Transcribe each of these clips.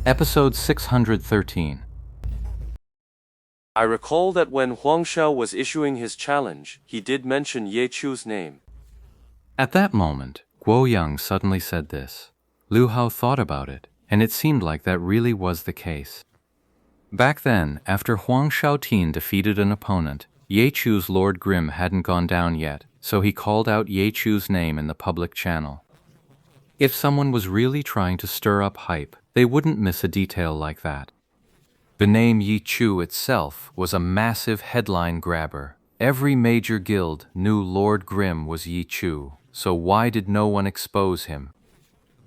Episode 613. I recall that when Huang Xiao was issuing his challenge, he did mention Ye Chu's name. At that moment, Guo Yang suddenly said this. Lu Hao thought about it, and it seemed like that really was the case. Back then, after Huang Shaotin defeated an opponent, Ye Chu's Lord Grimm hadn't gone down yet, so he called out Ye Chu's name in the public channel. If someone was really trying to stir up hype, they wouldn't miss a detail like that. The name Ye Chu itself was a massive headline grabber. Every major guild knew Lord Grimm was Ye Chu, so why did no one expose him?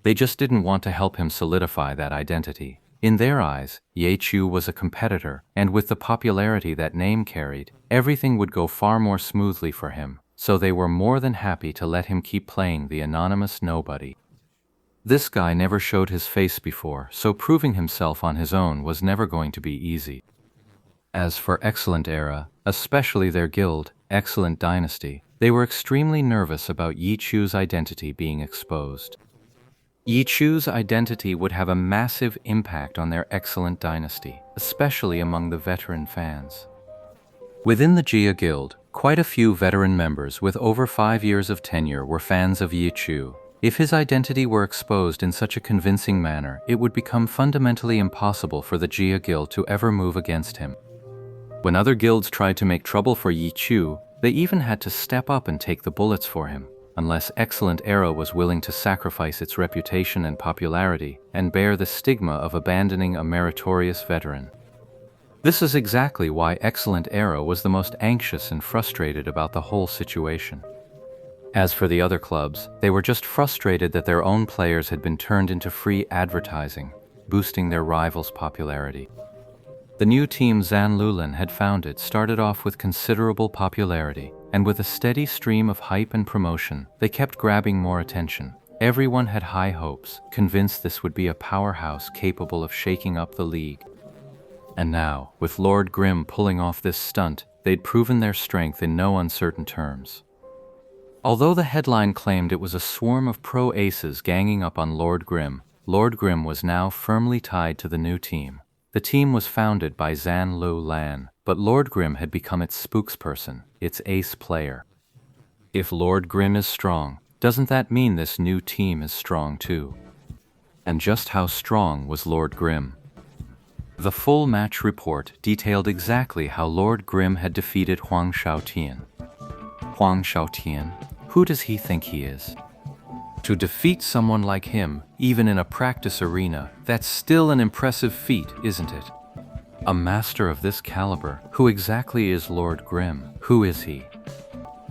They just didn't want to help him solidify that identity. In their eyes, Ye Chu was a competitor, and with the popularity that name carried, everything would go far more smoothly for him, so they were more than happy to let him keep playing the anonymous nobody. This guy never showed his face before, so proving himself on his own was never going to be easy. As for Excellent Era, especially their guild, Excellent Dynasty, they were extremely nervous about Ye Chu's identity being exposed. Ye Chu's identity would have a massive impact on their Excellent Dynasty, especially among the veteran fans. Within the Jia Guild, quite a few veteran members with over 5 years of tenure were fans of Ye Chu. If his identity were exposed in such a convincing manner, it would become fundamentally impossible for the Jia Guild to ever move against him. When other guilds tried to make trouble for Ye Chu, they even had to step up and take the bullets for him, unless Excellent Era was willing to sacrifice its reputation and popularity and bear the stigma of abandoning a meritorious veteran. This is exactly why Excellent Era was the most anxious and frustrated about the whole situation. As for the other clubs, they were just frustrated that their own players had been turned into free advertising, boosting their rivals' popularity. The new team Zan Lulan had founded started off with considerable popularity, and with a steady stream of hype and promotion, they kept grabbing more attention. Everyone had high hopes, convinced this would be a powerhouse capable of shaking up the league. And now, with Lord Grimm pulling off this stunt, they'd proven their strength in no uncertain terms. Although the headline claimed it was a swarm of pro aces ganging up on Lord Grimm was now firmly tied to the new team. The team was founded by Zan Lu Lan, but Lord Grimm had become its spokesperson, its ace player. If Lord Grimm is strong, doesn't that mean this new team is strong too? And just how strong was Lord Grimm? The full match report detailed exactly how Lord Grimm had defeated Huang Shaotian. Huang Shaotian? Who does he think he is? To defeat someone like him, even in a practice arena, that's still an impressive feat, isn't it? A master of this caliber, who exactly is Lord Grimm? Who is he?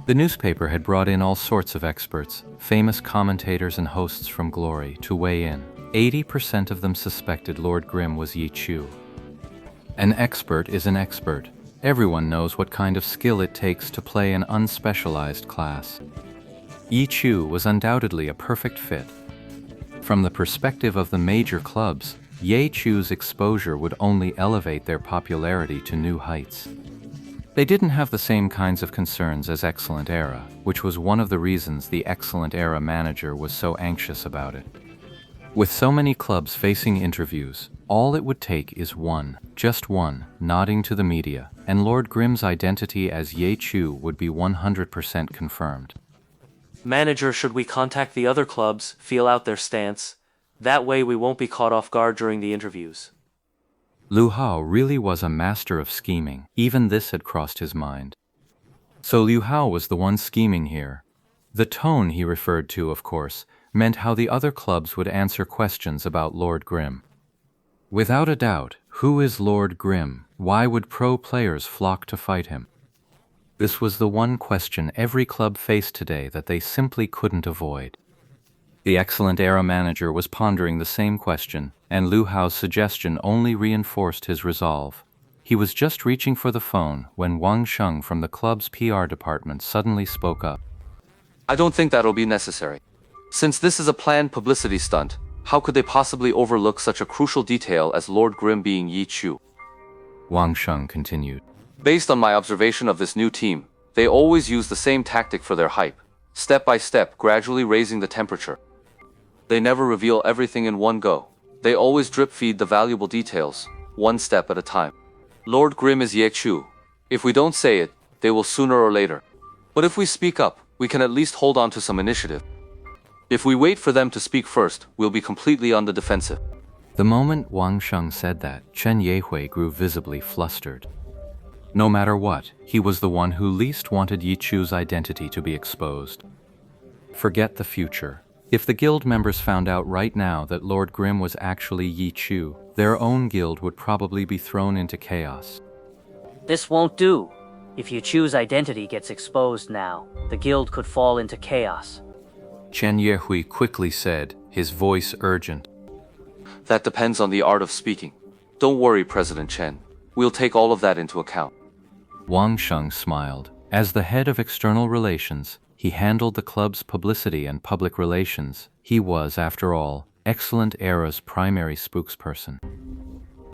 The newspaper had brought in all sorts of experts, famous commentators and hosts from Glory, to weigh in. 80% of them suspected Lord Grimm was Ye Chu. An expert is an expert. Everyone knows what kind of skill it takes to play an unspecialized class. Ye Chu was undoubtedly a perfect fit. From the perspective of the major clubs, Ye Chu's exposure would only elevate their popularity to new heights. They didn't have the same kinds of concerns as Excellent Era, which was one of the reasons the Excellent Era manager was so anxious about it. With so many clubs facing interviews, all it would take is one, just one, nodding to the media, and Lord Grimm's identity as Ye Chu would be 100% confirmed. Manager, should we contact the other clubs, feel out their stance? That way we won't be caught off guard during the interviews. Lu Hao really was a master of scheming. Even this had crossed his mind. So Lu Hao was the one scheming here. The tone he referred to, of course, meant how the other clubs would answer questions about Lord Grimm. Without a doubt, who is Lord Grimm? Why would pro players flock to fight him? This was the one question every club faced today that they simply couldn't avoid. The Excellent Era manager was pondering the same question, and Lu Hao's suggestion only reinforced his resolve. He was just reaching for the phone when Wang Sheng from the club's PR department suddenly spoke up. I don't think that'll be necessary. Since this is a planned publicity stunt, how could they possibly overlook such a crucial detail as Lord Grimm being Ye Chu? Wang Sheng continued. Based on my observation of this new team, they always use the same tactic for their hype, step by step, gradually raising the temperature. They never reveal everything in one go. They always drip feed the valuable details, one step at a time. Lord Grimm is Ye Chu. If we don't say it, they will sooner or later. But if we speak up, we can at least hold on to some initiative. If we wait for them to speak first, we'll be completely on the defensive. The moment Wang Sheng said that, Chen Yehui grew visibly flustered. No matter what, he was the one who least wanted Yi Chu's identity to be exposed. Forget the future. If the guild members found out right now that Lord Grimm was actually Yi Chu, their own guild would probably be thrown into chaos. This won't do. If Yi Chu's identity gets exposed now, the guild could fall into chaos. Chen Yehui quickly said, his voice urgent. That depends on the art of speaking. Don't worry, President Chen. We'll take all of that into account. Wang Sheng smiled. As the head of external relations, he handled the club's publicity and public relations. He was, after all, Excellent Era's primary spokesperson.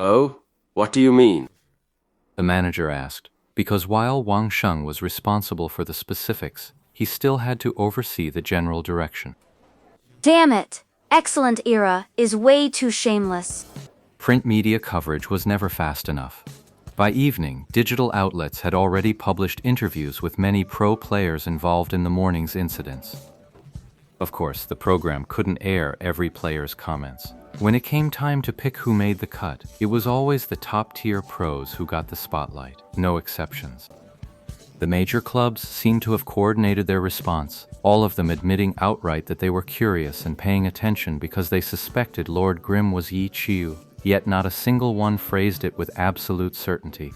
Oh? What do you mean? The manager asked, because while Wang Sheng was responsible for the specifics, he still had to oversee the general direction. Damn it! Excellent Era is way too shameless. Print media coverage was never fast enough. By evening, digital outlets had already published interviews with many pro players involved in the morning's incidents. Of course, the program couldn't air every player's comments. When it came time to pick who made the cut, it was always the top-tier pros who got the spotlight, no exceptions. The major clubs seemed to have coordinated their response, all of them admitting outright that they were curious and paying attention because they suspected Lord Grimm was Yi Chu, yet not a single one phrased it with absolute certainty.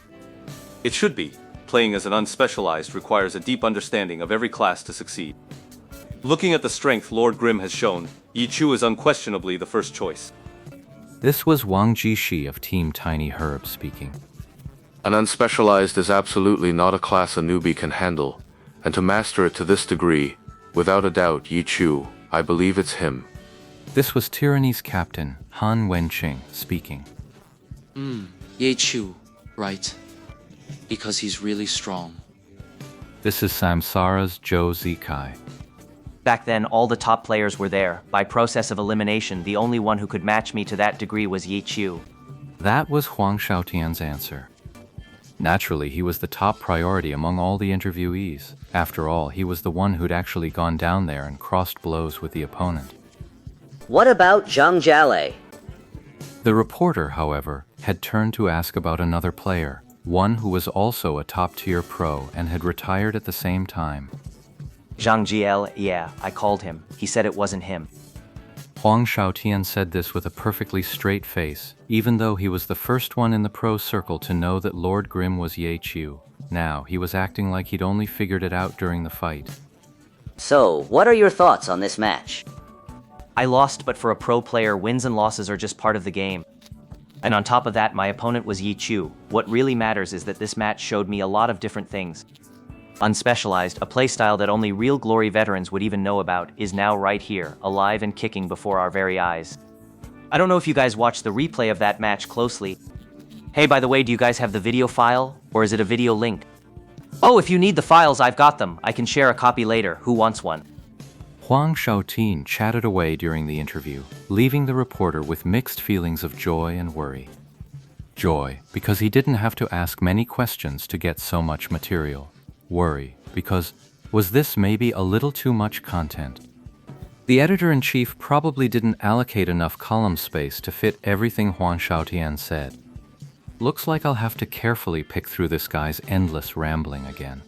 It should be. Playing as an unspecialized requires a deep understanding of every class to succeed. Looking at the strength Lord Grimm has shown, Yi Chu is unquestionably the first choice. This was Wang Jishi of Team Tiny Herb speaking. An unspecialized is absolutely not a class a newbie can handle, and to master it to this degree, without a doubt Yi Chu, I believe it's him. This was Tyranny's captain, Han Wenqing, speaking. Ye Chu, right. Because he's really strong. This is Samsara's Zhou Zikai. Back then, all the top players were there. By process of elimination, the only one who could match me to that degree was Yi Chu. That was Huang Shaotian's answer. Naturally, he was the top priority among all the interviewees. After all, he was the one who'd actually gone down there and crossed blows with the opponent. What about Zhang Jialei? The reporter, however, had turned to ask about another player, one who was also a top-tier pro and had retired at the same time. Zhang Jiel, yeah, I called him. He said it wasn't him. Huang Shaotian said this with a perfectly straight face, even though he was the first one in the pro circle to know that Lord Grimm was Ye Chu. Now, he was acting like he'd only figured it out during the fight. So, what are your thoughts on this match? I lost, but for a pro player, wins and losses are just part of the game. And on top of that, my opponent was Yi Chu. What really matters is that this match showed me a lot of different things. Unspecialized, a playstyle that only real Glory veterans would even know about, is now right here, alive and kicking before our very eyes. I don't know if you guys watched the replay of that match closely. Hey, by the way, do you guys have the video file? Or is it a video link? Oh, if you need the files, I've got them. I can share a copy later. Who wants one? Huang Shaotian chatted away during the interview, leaving the reporter with mixed feelings of joy and worry. Joy, because he didn't have to ask many questions to get so much material. Worry, because was this maybe a little too much content? The editor-in-chief probably didn't allocate enough column space to fit everything Huang Shaotian said. Looks like I'll have to carefully pick through this guy's endless rambling again.